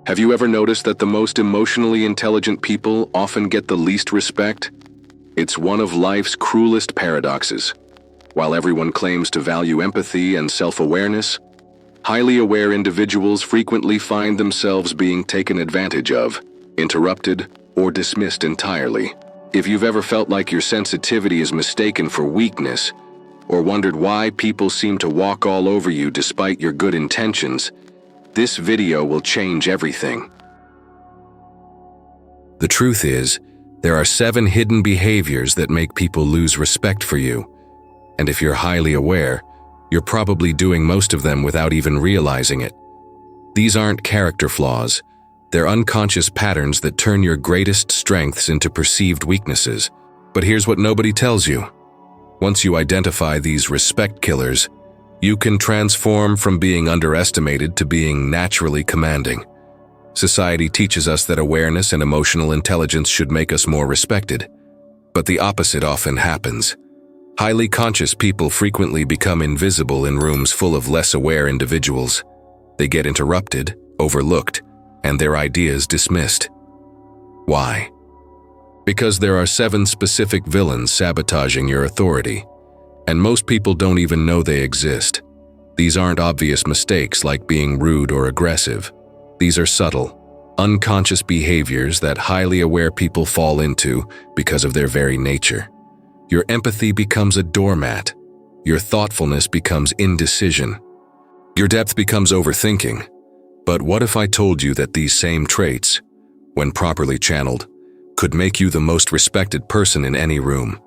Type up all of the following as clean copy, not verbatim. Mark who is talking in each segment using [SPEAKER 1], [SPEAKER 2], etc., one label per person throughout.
[SPEAKER 1] Have you ever noticed that the most emotionally intelligent people often get the least respect? It's one of life's cruelest paradoxes. While everyone claims to value empathy and self-awareness, highly aware individuals frequently find themselves being taken advantage of, interrupted, or dismissed entirely. If you've ever felt like your sensitivity is mistaken for weakness, or wondered why people seem to walk all over you despite your good intentions, this video will change everything. The truth is, there are 7 hidden behaviors that make people lose respect for you. And if you're highly aware, you're probably doing most of them without even realizing it. These aren't character flaws. They're unconscious patterns that turn your greatest strengths into perceived weaknesses. But here's what nobody tells you. Once you identify these respect killers, you can transform from being underestimated to being naturally commanding. Society teaches us that awareness and emotional intelligence should make us more respected. But the opposite often happens. Highly conscious people frequently become invisible in rooms full of less aware individuals. They get interrupted, overlooked, and their ideas dismissed. Why? Because there are 7 specific villains sabotaging your authority, and most people don't even know they exist. These aren't obvious mistakes like being rude or aggressive. These are subtle, unconscious behaviors that highly aware people fall into because of their very nature. Your empathy becomes a doormat. Your thoughtfulness becomes indecision. Your depth becomes overthinking. But what if I told you that these same traits, when properly channeled, could make you the most respected person in any room?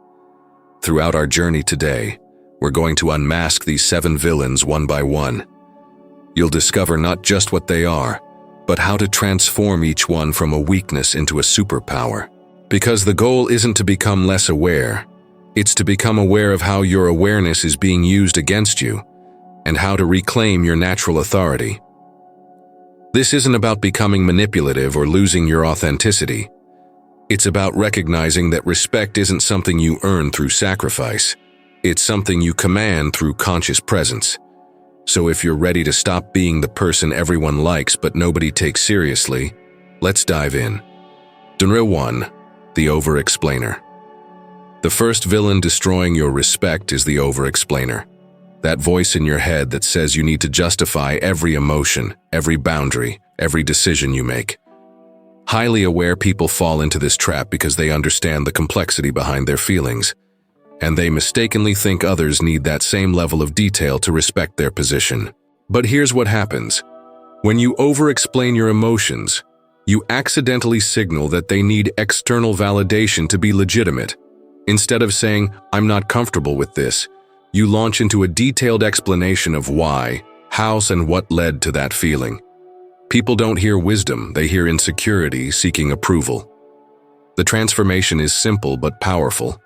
[SPEAKER 1] Throughout our journey today, we're going to unmask these 7 villains one by one. You'll discover not just what they are, but how to transform each one from a weakness into a superpower. Because the goal isn't to become less aware, it's to become aware of how your awareness is being used against you, and how to reclaim your natural authority. This isn't about becoming manipulative or losing your authenticity. It's about recognizing that respect isn't something you earn through sacrifice. It's something you command through conscious presence. So if you're ready to stop being the person everyone likes but nobody takes seriously, let's dive in. Genre 1. The Over-Explainer. The first villain destroying your respect is the over-explainer. That voice in your head that says you need to justify every emotion, every boundary, every decision you make. Highly aware people fall into this trap because they understand the complexity behind their feelings, and they mistakenly think others need that same level of detail to respect their position. But here's what happens. When you over-explain your emotions, you accidentally signal that they need external validation to be legitimate. Instead of saying, "I'm not comfortable with this," you launch into a detailed explanation of why, how, and what led to that feeling. People don't hear wisdom, they hear insecurity seeking approval. The transformation is simple but powerful.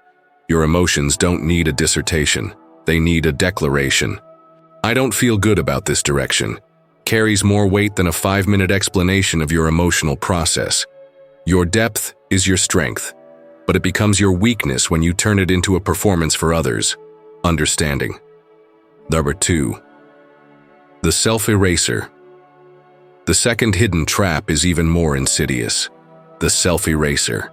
[SPEAKER 1] Your emotions don't need a dissertation, they need a declaration. "I don't feel good about this direction" carries more weight than a 5-minute explanation of your emotional process. Your depth is your strength, but it becomes your weakness when you turn it into a performance for others. Understanding. Number 2. The self-eraser. The second hidden trap is even more insidious. The self-eraser.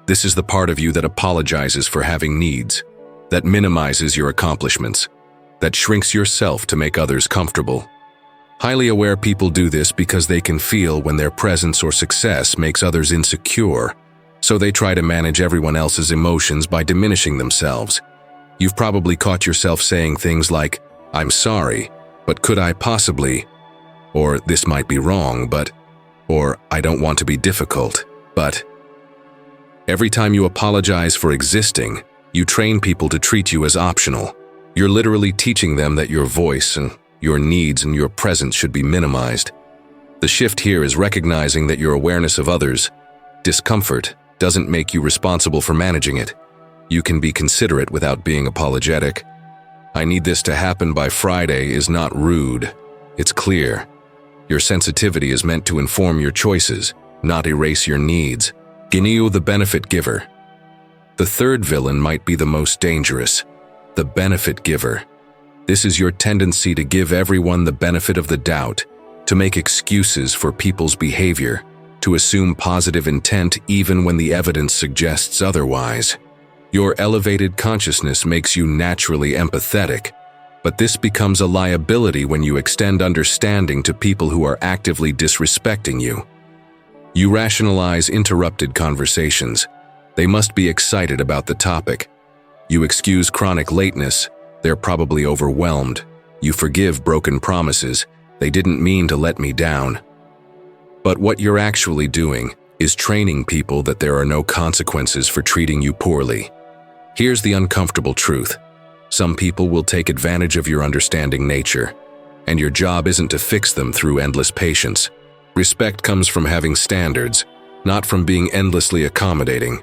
[SPEAKER 1] This is the part of you that apologizes for having needs, that minimizes your accomplishments, that shrinks yourself to make others comfortable. Highly aware people do this because they can feel when their presence or success makes others insecure, so they try to manage everyone else's emotions by diminishing themselves. You've probably caught yourself saying things like, "I'm sorry, but could I possibly," or "this might be wrong, but," or "I don't want to be difficult, but." Every time you apologize for existing, you train people to treat you as optional. You're literally teaching them that your voice and your needs and your presence should be minimized. The shift here is recognizing that your awareness of others' discomfort doesn't make you responsible for managing it. You can be considerate without being apologetic. "I need this to happen by Friday" is not rude. It's clear. Your sensitivity is meant to inform your choices, not erase your needs. Ginyu, the benefit giver. The third villain might be the most dangerous. The benefit giver. This is your tendency to give everyone the benefit of the doubt, to make excuses for people's behavior, to assume positive intent even when the evidence suggests otherwise. Your elevated consciousness makes you naturally empathetic, but this becomes a liability when you extend understanding to people who are actively disrespecting you. You rationalize interrupted conversations. They must be excited about the topic. You excuse chronic lateness. They're probably overwhelmed. You forgive broken promises. They didn't mean to let me down. But what you're actually doing is training people that there are no consequences for treating you poorly. Here's the uncomfortable truth. Some people will take advantage of your understanding nature, and your job isn't to fix them through endless patience. Respect comes from having standards, not from being endlessly accommodating.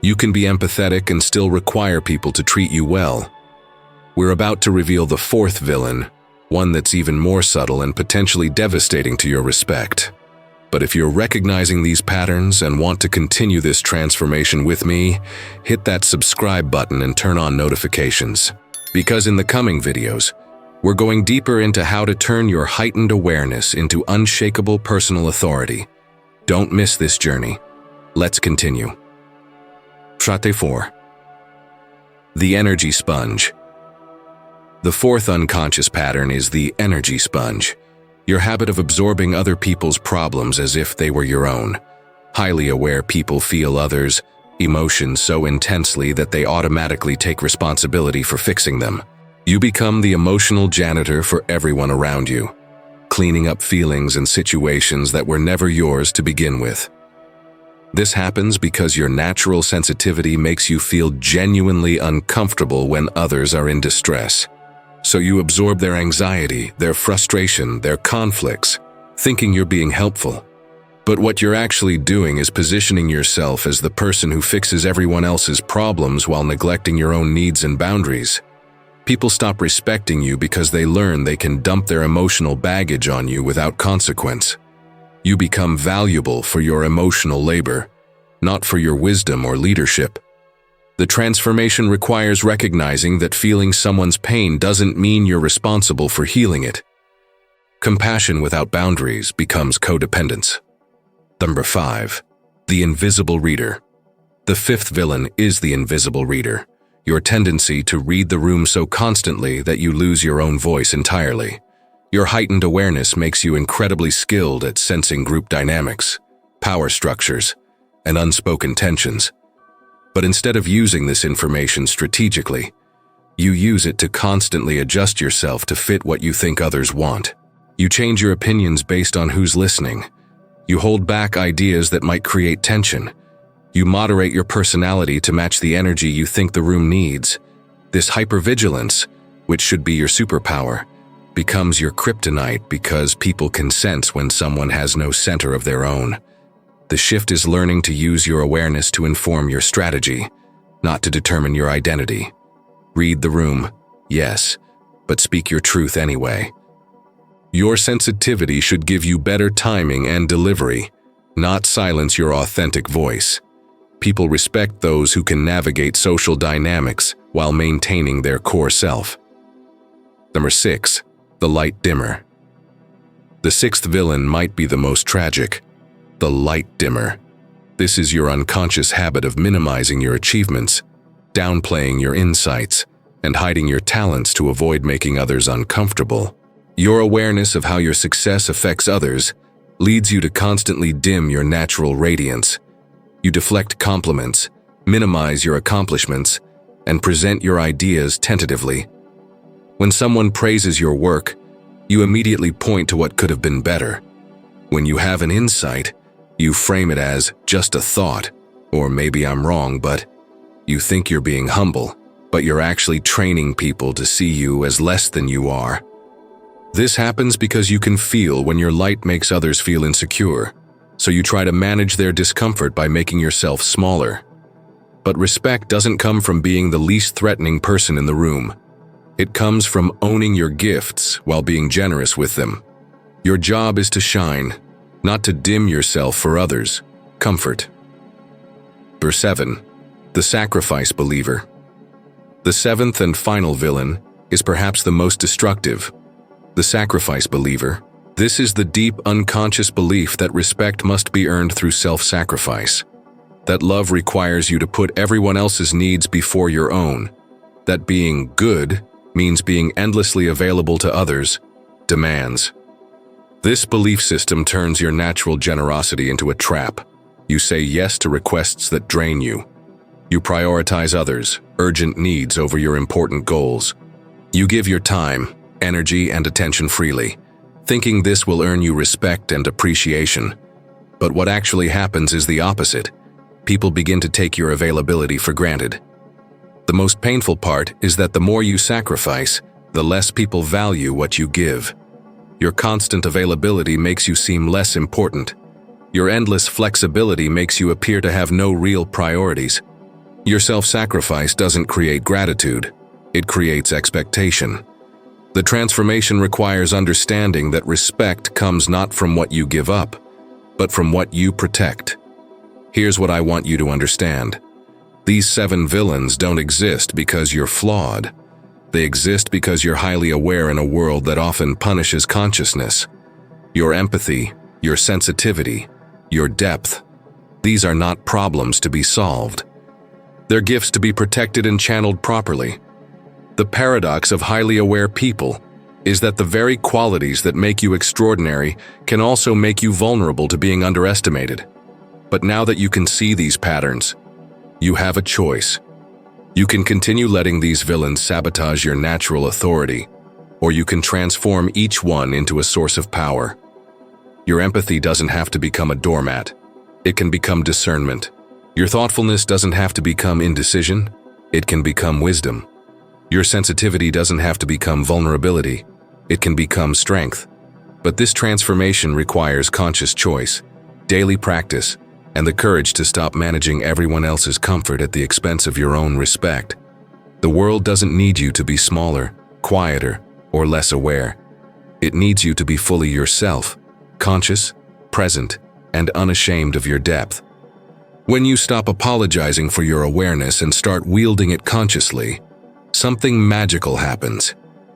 [SPEAKER 1] You can be empathetic and still require people to treat you well. We're about to reveal the fourth villain, one that's even more subtle and potentially devastating to your respect. But if you're recognizing these patterns and want to continue this transformation with me, hit that subscribe button and turn on notifications. Because in the coming videos, we're going deeper into how to turn your heightened awareness into unshakable personal authority. Don't miss this journey. Let's continue. Chapter 4. The energy sponge. The fourth unconscious pattern is the energy sponge. Your habit of absorbing other people's problems as if they were your own. Highly aware people feel others' emotions so intensely that they automatically take responsibility for fixing them. You become the emotional janitor for everyone around you, cleaning up feelings and situations that were never yours to begin with. This happens because your natural sensitivity makes you feel genuinely uncomfortable when others are in distress. So you absorb their anxiety, their frustration, their conflicts, thinking you're being helpful. But what you're actually doing is positioning yourself as the person who fixes everyone else's problems while neglecting your own needs and boundaries. People stop respecting you because they learn they can dump their emotional baggage on you without consequence. You become valuable for your emotional labor, not for your wisdom or leadership. The transformation requires recognizing that feeling someone's pain doesn't mean you're responsible for healing it. Compassion without boundaries becomes codependence. Number 5. The invisible reader. The fifth villain is the invisible reader, your tendency to read the room so constantly that you lose your own voice entirely. Your heightened awareness makes you incredibly skilled at sensing group dynamics, power structures, and unspoken tensions. But instead of using this information strategically, you use it to constantly adjust yourself to fit what you think others want. You change your opinions based on who's listening. You hold back ideas that might create tension. You moderate your personality to match the energy you think the room needs. This hypervigilance, which should be your superpower, becomes your kryptonite because people can sense when someone has no center of their own. The shift is learning to use your awareness to inform your strategy, not to determine your identity. Read the room, yes, but speak your truth anyway. Your sensitivity should give you better timing and delivery, not silence your authentic voice. People respect those who can navigate social dynamics while maintaining their core self. Number 6. The light dimmer. The sixth villain might be the most tragic. The light dimmer. This is your unconscious habit of minimizing your achievements, downplaying your insights, and hiding your talents to avoid making others uncomfortable. Your awareness of how your success affects others leads you to constantly dim your natural radiance. You deflect compliments, minimize your accomplishments, and present your ideas tentatively. When someone praises your work, you immediately point to what could have been better. When you have an insight, you frame it as just a thought, or maybe I'm wrong, but you think you're being humble, but you're actually training people to see you as less than you are. This happens because you can feel when your light makes others feel insecure, so you try to manage their discomfort by making yourself smaller. But respect doesn't come from being the least threatening person in the room. It comes from owning your gifts while being generous with them. Your job is to shine, not to dim yourself for others' comfort. Verse 7. The sacrifice believer. The seventh and final villain is perhaps the most destructive. The sacrifice believer, This is the deep, unconscious belief that respect must be earned through self-sacrifice. That love requires you to put everyone else's needs before your own. That being good means being endlessly available to others' demands. This belief system turns your natural generosity into a trap. You say yes to requests that drain you. You prioritize others' urgent needs over your important goals. You give your time, energy, and attention freely, thinking this will earn you respect and appreciation. But what actually happens is the opposite. People begin to take your availability for granted. The most painful part is that the more you sacrifice, the less people value what you give. Your constant availability makes you seem less important. Your endless flexibility makes you appear to have no real priorities. Your self-sacrifice doesn't create gratitude, it creates expectation. The transformation requires understanding that respect comes not from what you give up, but from what you protect. Here's what I want you to understand. These 7 villains don't exist because you're flawed. They exist because you're highly aware in a world that often punishes consciousness. Your empathy, your sensitivity, your depth. These are not problems to be solved. They're gifts to be protected and channeled properly. The paradox of highly aware people is that the very qualities that make you extraordinary can also make you vulnerable to being underestimated. But now that you can see these patterns, you have a choice. You can continue letting these villains sabotage your natural authority, or you can transform each one into a source of power. Your empathy doesn't have to become a doormat. It can become discernment. Your thoughtfulness doesn't have to become indecision. It can become wisdom. Your sensitivity doesn't have to become vulnerability. It can become strength. But this transformation requires conscious choice, daily practice, and the courage to stop managing everyone else's comfort at the expense of your own respect. The world doesn't need you to be smaller, quieter, or less aware. It needs you to be fully yourself, conscious, present, and unashamed of your depth. When you stop apologizing for your awareness and start wielding it consciously, something magical happens.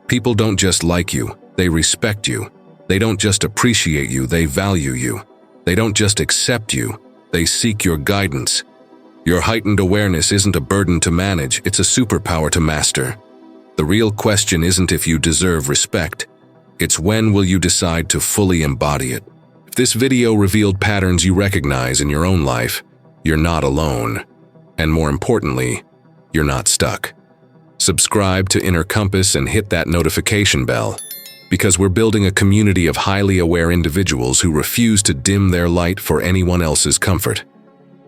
[SPEAKER 1] People don't just like you, they respect you. They don't just appreciate you, they value you. They don't just accept you, they seek your guidance. Your heightened awareness isn't a burden to manage, it's a superpower to master. The real question isn't if you deserve respect, it's when will you decide to fully embody it. If this video revealed patterns you recognize in your own life, you're not alone. And more importantly, you're not stuck. Subscribe to Inner Compass and hit that notification bell, because we're building a community of highly aware individuals who refuse to dim their light for anyone else's comfort.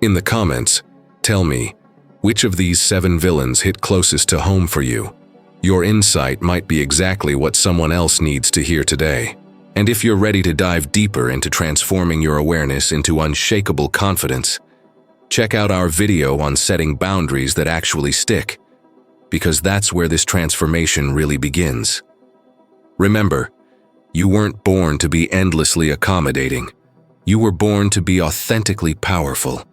[SPEAKER 1] In the comments, tell me, which of these 7 villains hit closest to home for you? Your insight might be exactly what someone else needs to hear today. And if you're ready to dive deeper into transforming your awareness into unshakable confidence, check out our video on setting boundaries that actually stick, because that's where this transformation really begins. Remember, you weren't born to be endlessly accommodating. You were born to be authentically powerful.